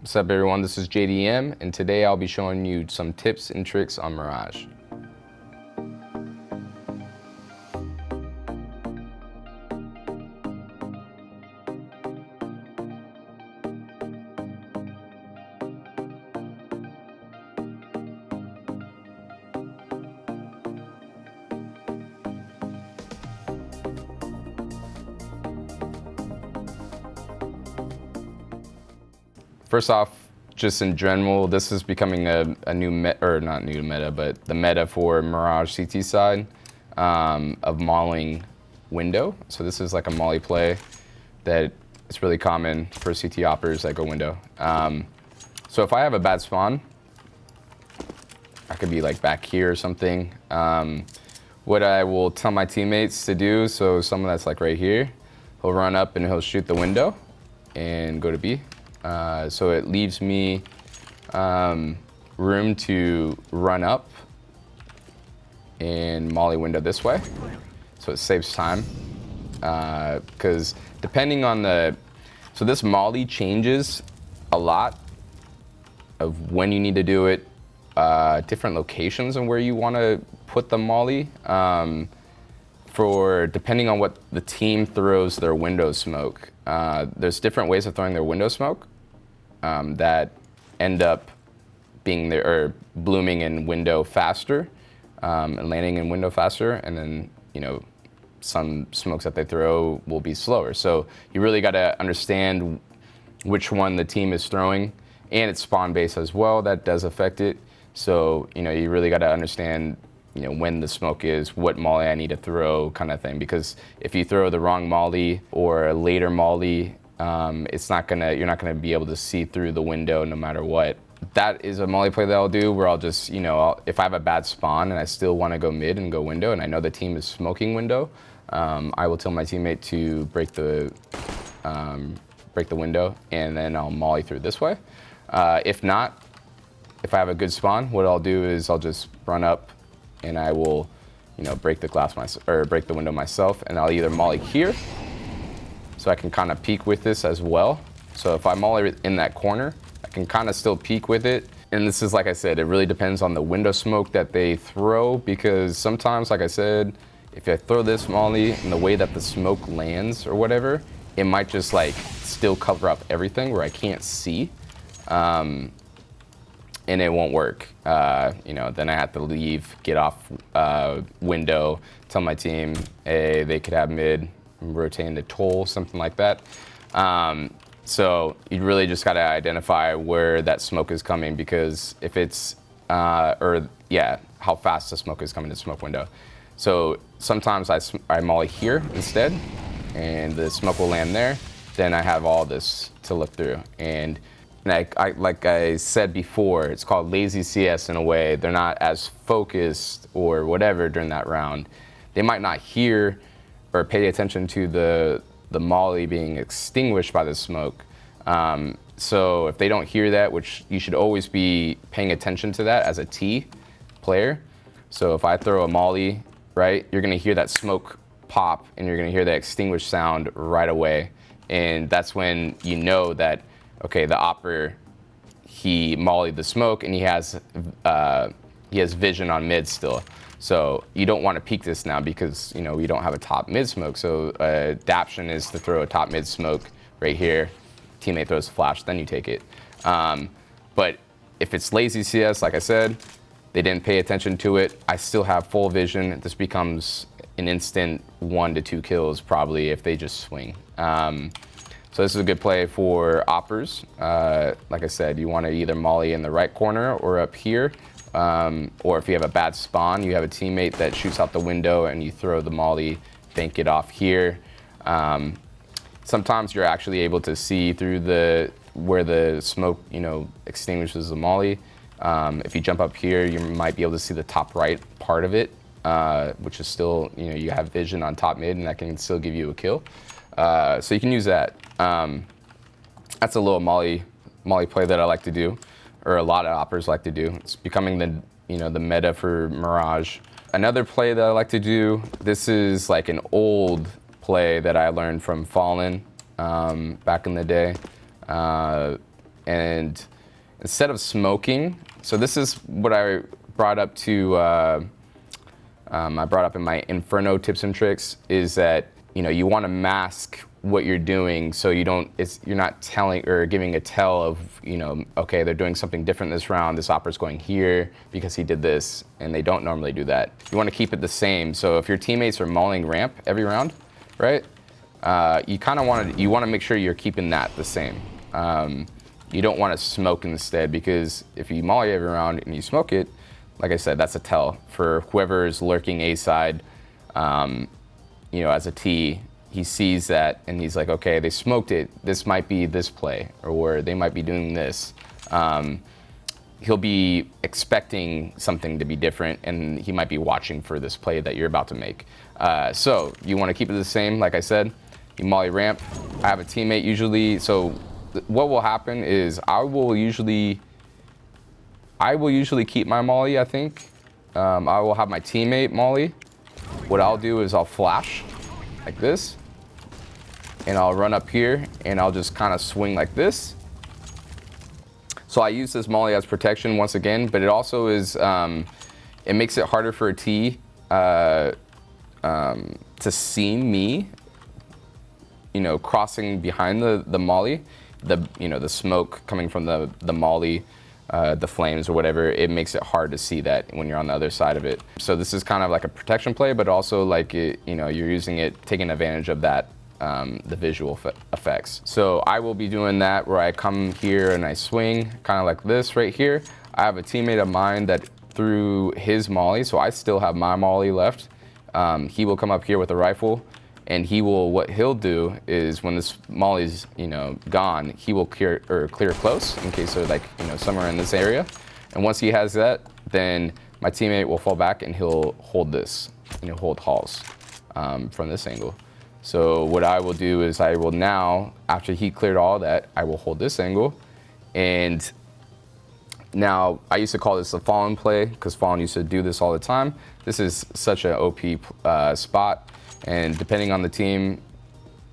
What's up everyone, this is JDM, and today I'll be showing you some tips and tricks on Mirage. First off, just in general, this is becoming a new meta, or not new meta, but the meta for Mirage CT side of mauling window. So this is like a molly play that it's really common for CT operators that go window. So if I have a bad spawn, I could be like back here or something. What I will tell my teammates to do, so someone that's like right here, he'll run up and he'll shoot the window and go to B. So it leaves me room to run up and molly window this way. So it saves time. Because depending on so this molly changes a lot of when you need to do it, different locations and where you want to put the molly. Depending on what the team throws their window smoke. There's different ways of throwing their window smoke that end up being there or blooming in window faster and landing in window faster, and then some smokes that they throw will be slower. So you really got to understand which one the team is throwing, and it's spawn based as well. That does affect it. So you really got to understand when the smoke is, what molly I need to throw, kind of thing. Because if you throw the wrong molly or a later molly, you're not gonna be able to see through the window no matter what. That is a molly play that I'll do where I'll just, if I have a bad spawn and I still want to go mid and go window, and I know the team is smoking window, I will tell my teammate to break the window, and then I'll molly through this way. If not, if I have a good spawn, what I'll do is I'll just run up and I will, break the window myself, and I'll either molly here, so I can kind of peek with this as well. So if I molly in that corner, I can kind of still peek with it. And this is, like I said, it really depends on the window smoke that they throw, because sometimes, like I said, if I throw this molly and the way that the smoke lands or whatever, it might just like still cover up everything where I can't see. And it won't work. Then I have to leave, get off window, tell my team, hey, they could have mid, rotating the toll, something like that. So you really just got to identify where that smoke is coming, because if it's, how fast the smoke is coming to the smoke window. So sometimes I molly here instead, and the smoke will land there. Then I have all this to look through. And like I said before, it's called lazy CS in a way. They're not as focused or whatever during that round. They might not hear or pay attention to the molly being extinguished by the smoke. So if they don't hear that, which you should always be paying attention to that as a T player. So if I throw a molly, right, you're gonna hear that smoke pop and you're gonna hear that extinguished sound right away. And that's when you know that, okay, the operator, he mollied the smoke and he has vision on mid still. So you don't want to peek this now, because we don't have a top mid smoke. So adaption is to throw a top mid smoke right here. Teammate throws a flash, then you take it. But if it's lazy CS, like I said, they didn't pay attention to it, I still have full vision. This becomes an instant 1 to 2 kills probably if they just swing. So this is a good play for oppers. Like I said, you want to either molly in the right corner or up here. Or if you have a bad spawn, you have a teammate that shoots out the window and you throw the molly, bank it off here. Sometimes you're actually able to see through where the smoke, extinguishes the molly. If you jump up here, you might be able to see the top right part of it, which is still, you have vision on top mid, and that can still give you a kill. So you can use that. That's a little molly play that I like to do, or a lot of operators like to do. It's becoming the meta for Mirage. Another play that I like to do, this is like an old play that I learned from Fallen back in the day. and instead of smoking, so this is what I brought up to, I brought up in my Inferno tips and tricks, is that, you know, you want to mask what you're doing so you don't, you're not telling or giving a tell of, you know, okay, they're doing something different this round, this opera's going here because he did this, and they don't normally do that. You want to keep it the same. So if your teammates are mauling ramp every round, right, you kind of want to make sure you're keeping that the same. You don't want to smoke instead, because if you molly every round and you smoke it, like I said, that's a tell for whoever is lurking A side. You know, as a T, he sees that and he's like, okay, they smoked it. This might be this play, or they might be doing this. He'll be expecting something to be different, and he might be watching for this play that you're about to make. So you want to keep it the same. Like I said, you molly ramp. I have a teammate usually. So what will happen is I will usually keep my molly, I think. I will have my teammate molly. What I'll do is I'll flash like this, and I'll run up here and I'll just kind of swing like this. So I use this molly as protection once again, but it also is, it makes it harder for a T to see me, you know, crossing behind the molly, you know, the smoke coming from the molly, the flames or whatever. It makes it hard to see that when you're on the other side of it. So this is kind of like a protection play, but also like it, you know, you're using it, taking advantage of that, the visual effects. So I will be doing that where I come here and I swing kind of like this right here. I have a teammate of mine that threw his molly, so I still have my molly left. He will come up here with a rifle, and what he'll do is when this molly's, you know, gone, he will clear close in case they're like, you know, somewhere in this area. And once he has that, then my teammate will fall back and he'll hold this, you know, hold halls from this angle. So what I will do is I will now, after he cleared all that, I will hold this angle. And now I used to call this a Fallen play because Fallen used to do this all the time. This is such an OP spot. And depending on the team,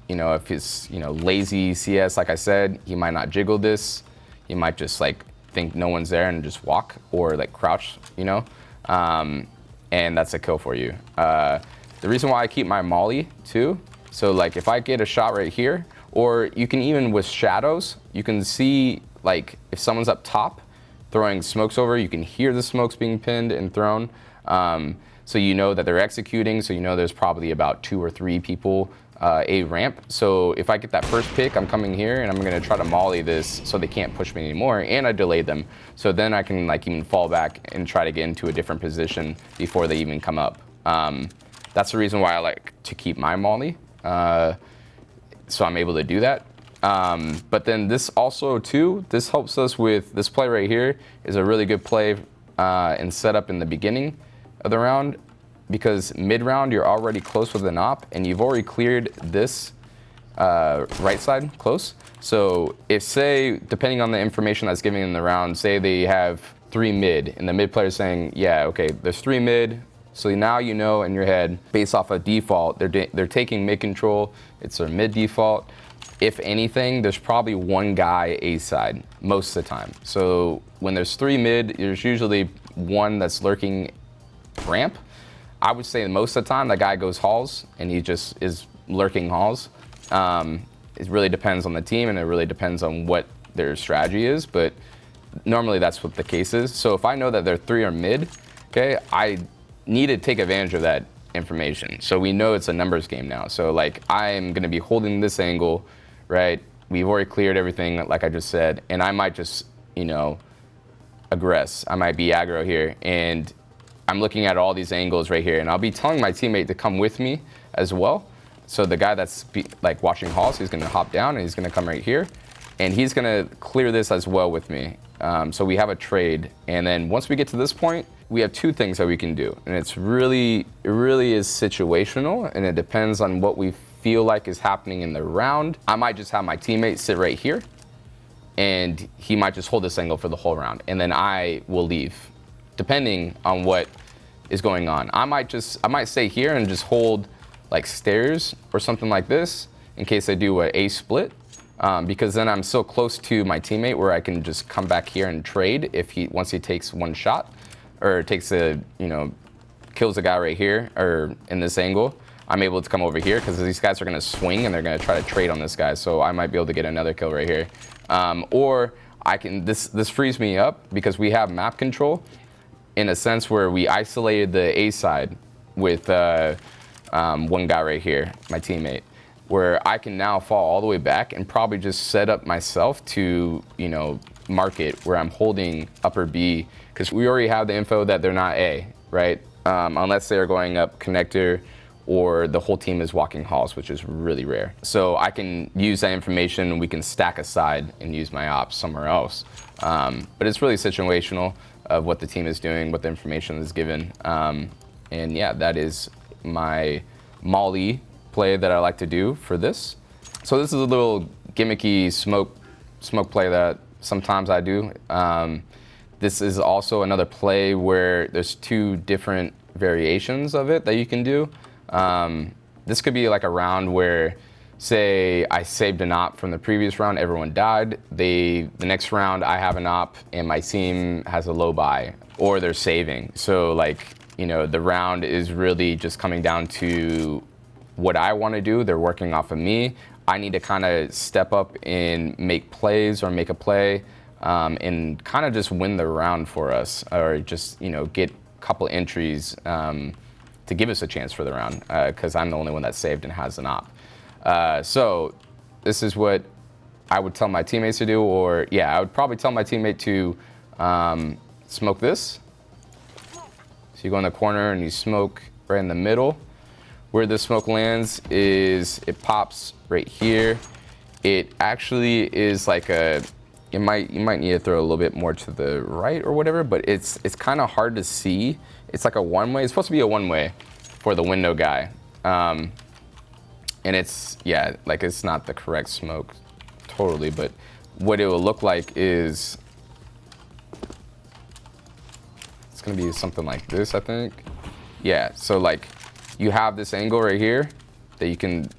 you know, if it's, you know, lazy CS, like I said, he might not jiggle this. He might just like think no one's there and just walk, or like crouch, you know, and that's a kill for you. The reason why I keep my molly too, so like if I get a shot right here, or you can even with shadows, you can see like if someone's up top throwing smokes over, you can hear the smokes being pinned and thrown. So you know that they're executing, so you know there's probably about 2 or 3 people a ramp. So if I get that first pick, I'm coming here and I'm gonna try to molly this so they can't push me anymore, and I delayed them. So then I can like even fall back and try to get into a different position before they even come up. That's the reason why I like to keep my molly, so I'm able to do that. But then this also too, this helps us with this play right here is a really good play and setup in the beginning of the round, because mid-round you're already close with an op and you've already cleared this right side close. So if, say, depending on the information that's given in the round, say they have 3 mid and the mid player is saying, yeah, okay, there's 3 mid. So now you know in your head, based off of default, they're taking mid control, it's their mid default. If anything, there's probably 1 guy A side most of the time. So when there's 3 mid, there's usually 1 that's lurking ramp. I would say most of the time that guy goes halls and he just is lurking halls. It really depends on the team and it really depends on what their strategy is, but normally that's what the case is. So if I know that their 3 are mid, okay, I need to take advantage of that information. So we know it's a numbers game now. So like I'm gonna be holding this angle, right? We've already cleared everything, like I just said, and I might just, you know, aggress. I might be aggro here, and I'm looking at all these angles right here, and I'll be telling my teammate to come with me as well. So the guy that's like watching halls, he's gonna hop down and he's gonna come right here, and he's gonna clear this as well with me. So we have a trade, and then once we get to this point, we have 2 things that we can do, and it really is situational, and it depends on what we feel like is happening in the round. I might just have my teammate sit right here, and he might just hold this angle for the whole round, and then I will leave, depending on what is going on. I might stay here and just hold like stairs or something like this in case I do a split, because then I'm so close to my teammate where I can just come back here and trade if once he takes one shot or takes kills a guy right here or in this angle. I'm able to come over here because these guys are going to swing and they're going to try to trade on this guy. So I might be able to get another kill right here. Or I can, this frees me up because we have map control in a sense where we isolated the A side with one guy right here, my teammate, where I can now fall all the way back and probably just set up myself to, mark it where I'm holding upper B because we already have the info that they're not A, right? Unless they're going up connector or the whole team is walking halls, which is really rare. So I can use that information, we can stack aside and use my ops somewhere else. But it's really situational of what the team is doing, what the information is given. And yeah, that is my molly play that I like to do for this. So this is a little gimmicky smoke play that sometimes I do. This is also another play where there's two different variations of it that you can do. This could be like a round where, say, I saved an op from the previous round, everyone died. The next round, I have an op and my team has a low buy, or they're saving. So the round is really just coming down to what I want to do. They're working off of me. I need to kind of step up and make plays or make a play and kind of just win the round for us, or just get a couple entries to give us a chance for the round, because I'm the only one that's saved and has an op. So this is what I would tell my teammates to do, or yeah, I would probably tell my teammate to smoke this. So you go in the corner and you smoke right in the middle. Where the smoke lands is it pops right here. It actually is like you might need to throw a little bit more to the right or whatever, but it's kind of hard to see. It's like a one-way. It's supposed to be a one-way for the window guy. And it's not the correct smoke totally, but what it will look like is it's gonna be something like this, I think. Yeah, so you have this angle right here that you can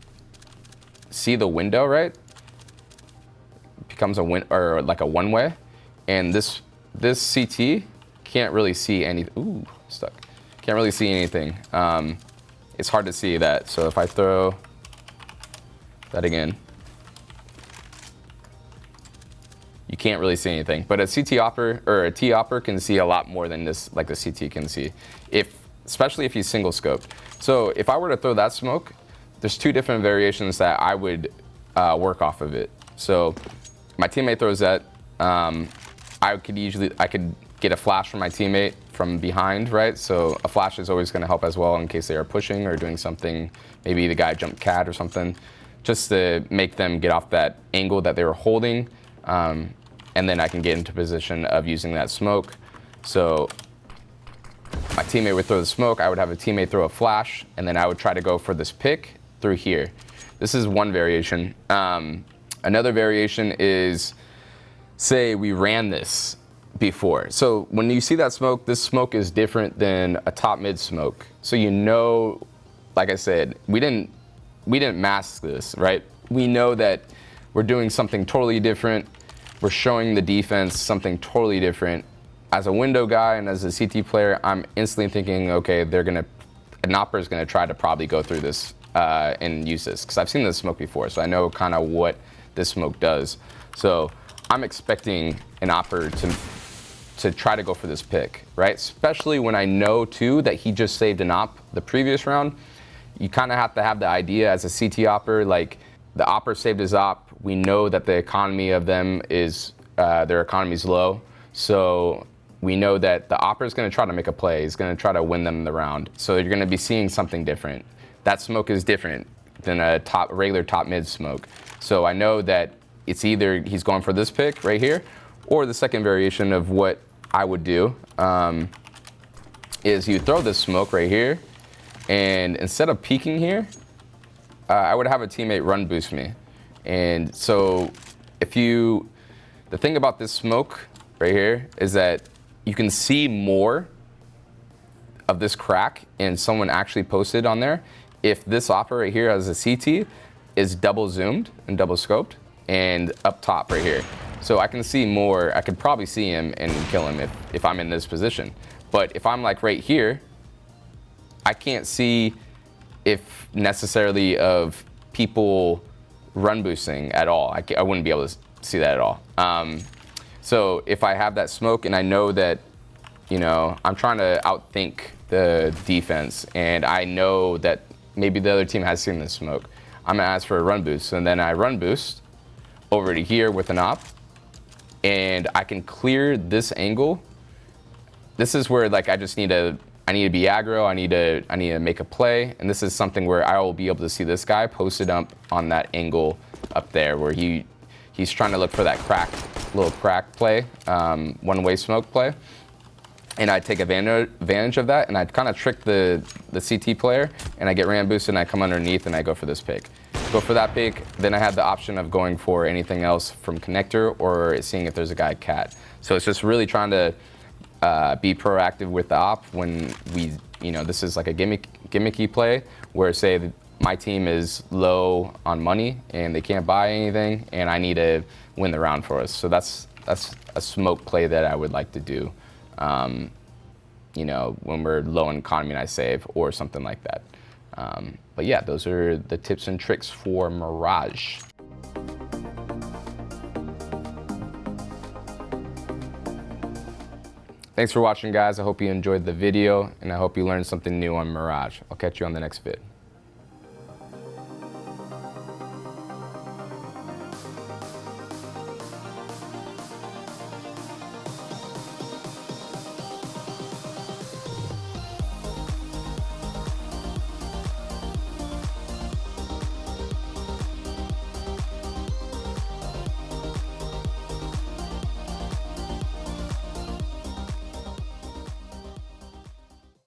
see the window, right? It becomes a one-way, and this CT can't really see anything. Ooh, stuck. Can't really see anything. It's hard to see that. So if I throw that again, you can't really see anything. But a CT opper or a T opper can see a lot more than this, like the CT can see, especially if he's single scoped. So if I were to throw that smoke, there's two different variations that I would work off of it. So my teammate throws that. I could get a flash from my teammate from behind, right? So a flash is always going to help as well in case they are pushing or doing something. Maybe the guy jumped cat or something, just to make them get off that angle that they were holding. And then I can get into position of using that smoke. So my teammate would throw the smoke, I would have a teammate throw a flash, and then I would try to go for this pick through here. This is one variation. Another variation is, say we ran this before. So when you see that smoke, this smoke is different than a top mid smoke. So like I said, we didn't mask this, right? We know that we're doing something totally different. We're showing the defense something totally different. As a window guy and as a CT player, I'm instantly thinking, okay, an opera is gonna try to probably go through this and use this, because I've seen this smoke before, so I know kind of what this smoke does. So I'm expecting an opera to try to go for this pick, right? Especially when I know too that he just saved an op the previous round. You kind of have to have the idea as a CT opper, like the opper saved his op. We know that the economy of them is, their economy's low. So we know that the opera is going to try to make a play. He's going to try to win them the round. So you're going to be seeing something different. That smoke is different than a regular top mid smoke. So I know that it's either he's going for this pick right here, or the second variation of what I would do is you throw this smoke right here, and instead of peeking here, I would have a teammate run boost me. And so the thing about this smoke right here is that you can see more of this crack, and someone actually posted on there, if this opera right here as a CT is double zoomed and double scoped, and up top right here. So I can see more, I could probably see him and kill him if I'm in this position. But if I'm like right here, I can't see if necessarily of people run boosting at all. I wouldn't be able to see that at all. So if I have that smoke and I know that, you know, I'm trying to outthink the defense and I know that maybe the other team has seen the smoke, I'm gonna ask for a run boost. And then I run boost over to here with an op and I can clear this angle. This is where like I need to be aggro, I need to make a play, and this is something where I will be able to see this guy posted up on that angle up there where he's trying to look for that little crack play, one-way smoke play. And I take advantage of that, and I kind of trick the CT player, and I get ram boosted, and I come underneath, and I go for this pick. Go for that pick, then I have the option of going for anything else from connector or seeing if there's a guy cat. So it's just really trying to be proactive with the op when this is like a gimmicky play where say my team is low on money and they can't buy anything, and I need to win the round for us. So that's a smoke play that I would like to do. When we're low in economy and I save or something like that. But yeah, those are the tips and tricks for Mirage. Thanks for watching, guys. I hope you enjoyed the video and I hope you learned something new on Mirage. I'll catch you on the next vid.